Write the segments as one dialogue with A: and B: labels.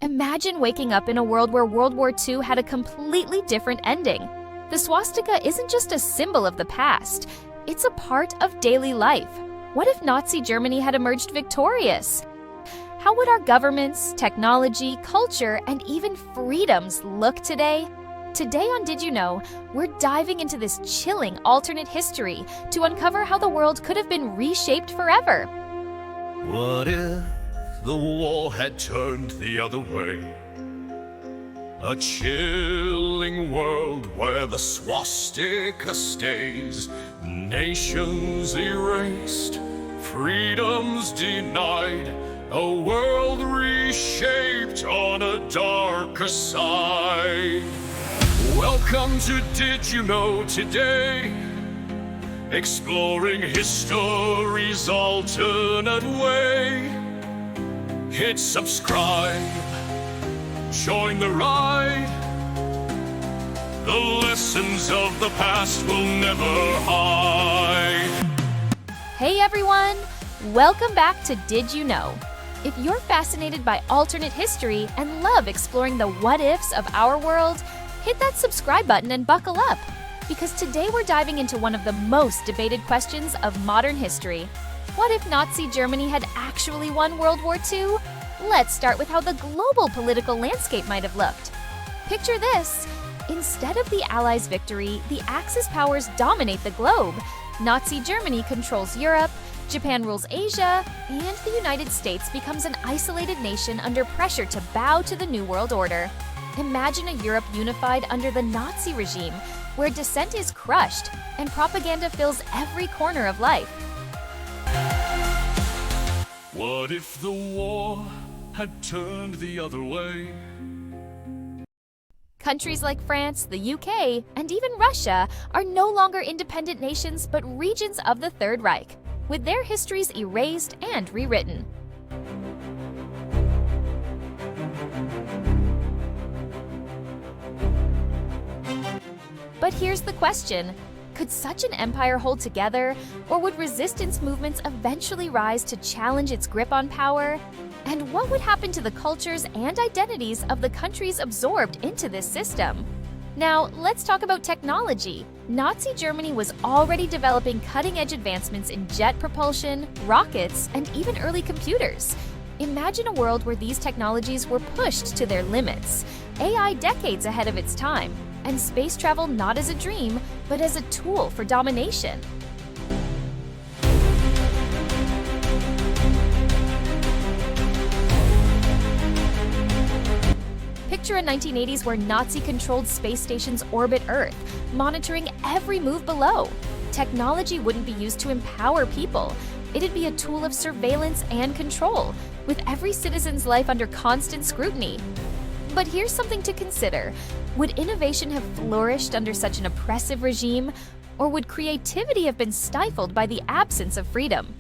A: Imagine waking up in a world where World War II had a completely different ending. The swastika isn't just a symbol of the past, it's a part of daily life. What if Nazi Germany had emerged victorious? How would our governments, technology, culture, and even freedoms look today? Today on Did You Know, we're diving into this chilling alternate history to uncover how the world could have been reshaped forever.
B: What if the war had turned the other way? A chilling world where the swastika stays, nations erased, freedoms denied, a world reshaped on a darker side. Welcome to Did You Know Today, exploring history's alternate way. Hit subscribe, join the ride. The lessons of the past will never hide.
A: Hey everyone! Welcome back to Did You Know? If you're fascinated by alternate history and love exploring the what-ifs of our world, hit that subscribe button and buckle up, because today we're diving into one of the most debated questions of modern history. What if Nazi Germany had actually won World War II? Let's start with how the global political landscape might have looked. Picture this. Instead of the Allies' victory, the Axis powers dominate the globe. Nazi Germany controls Europe, Japan rules Asia, and the United States becomes an isolated nation under pressure to bow to the New World Order. Imagine a Europe unified under the Nazi regime, where dissent is crushed and propaganda fills every corner of life.
B: What if the war had turned the other way?
A: Countries like France, the UK, and even Russia are no longer independent nations but regions of the Third Reich, with their histories erased and rewritten. But here's the question. Could such an empire hold together, or would resistance movements eventually rise to challenge its grip on power? And what would happen to the cultures and identities of the countries absorbed into this system? Now, let's talk about technology. Nazi Germany was already developing cutting-edge advancements in jet propulsion, rockets, and even early computers. Imagine a world where these technologies were pushed to their limits, AI decades ahead of its time, and space travel not as a dream, but as a tool for domination. Picture a 1980s where Nazi-controlled space stations orbit Earth, monitoring every move below. Technology wouldn't be used to empower people. It'd be a tool of surveillance and control, with every citizen's life under constant scrutiny. But here's something to consider. Would innovation have flourished under such an oppressive regime, or would creativity have been stifled by the absence of freedom?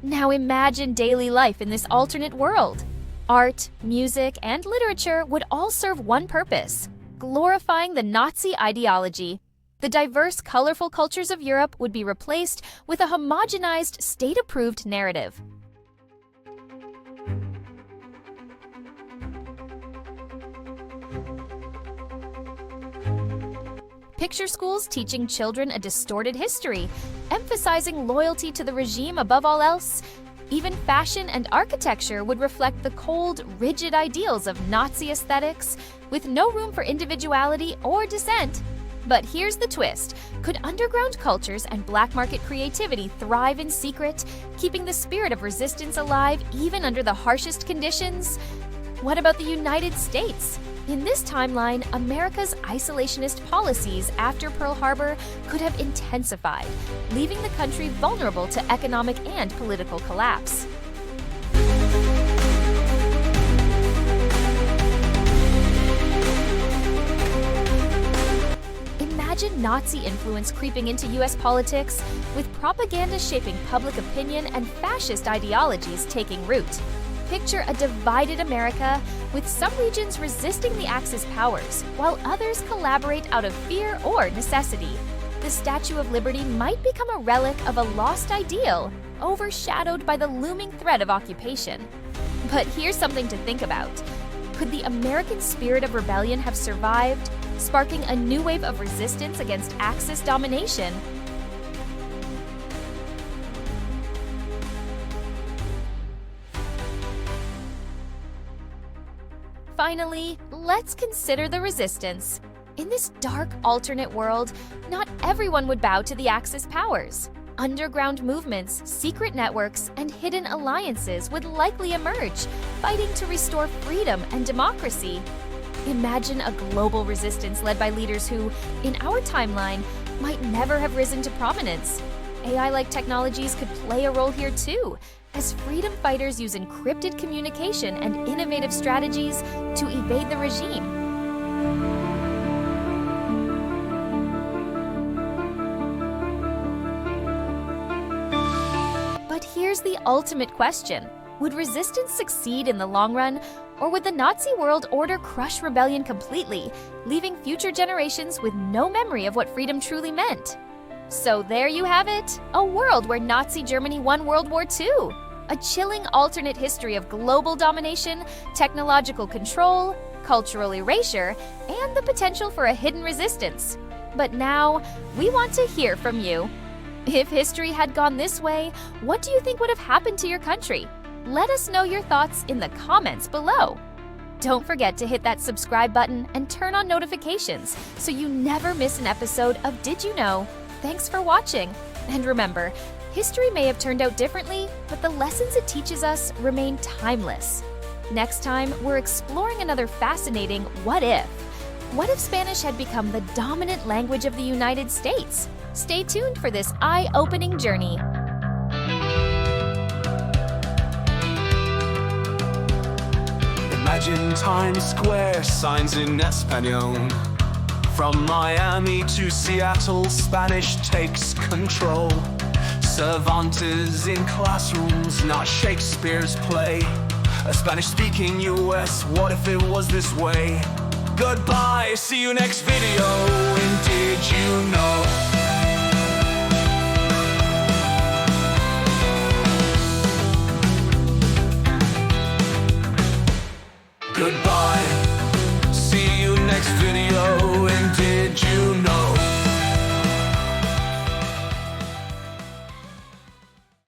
A: Now imagine daily life in this alternate world. Art, music, and literature would all serve one purpose: glorifying the Nazi ideology. The diverse, colorful cultures of Europe would be replaced with a homogenized, state-approved narrative. Picture schools teaching children a distorted history, emphasizing loyalty to the regime above all else. Even fashion and architecture would reflect the cold, rigid ideals of Nazi aesthetics, with no room for individuality or dissent. But here's the twist. Could underground cultures and black market creativity thrive in secret, keeping the spirit of resistance alive even under the harshest conditions? What about the United States? In this timeline, America's isolationist policies after Pearl Harbor could have intensified, leaving the country vulnerable to economic and political collapse. Imagine Nazi influence creeping into US politics, with propaganda shaping public opinion and fascist ideologies taking root. Picture a divided America, with some regions resisting the Axis powers, while others collaborate out of fear or necessity. The Statue of Liberty might become a relic of a lost ideal, overshadowed by the looming threat of occupation. But here's something to think about. Could the American spirit of rebellion have survived, sparking a new wave of resistance against Axis domination? Finally, let's consider the resistance. In this dark alternate world, not everyone would bow to the Axis powers. Underground movements, secret networks, and hidden alliances would likely emerge, fighting to restore freedom and democracy. Imagine a global resistance led by leaders who, in our timeline, might never have risen to prominence. AI-like technologies could play a role here too, as freedom fighters use encrypted communication and innovative strategies to evade the regime. But here's the ultimate question. Would resistance succeed in the long run, or would the Nazi world order crush rebellion completely, leaving future generations with no memory of what freedom truly meant? So there you have it, a world where Nazi Germany won World War II. A chilling alternate history of global domination, technological control, cultural erasure, and the potential for a hidden resistance. But now, we want to hear from you. If history had gone this way, what do you think would have happened to your country? Let us know your thoughts in the comments below. Don't forget to hit that subscribe button and turn on notifications so you never miss an episode of Did You Know? Thanks for watching. And remember, history may have turned out differently, but the lessons it teaches us remain timeless. Next time, we're exploring another fascinating what if. What if Spanish had become the dominant language of the United States? Stay tuned for this eye-opening journey.
C: Imagine Times Square signs in Espanol. From Miami to Seattle, Spanish takes control. Cervantes in classrooms, not Shakespeare's play. A Spanish-speaking US, what if it was this way? Goodbye, see you next video, and did you know?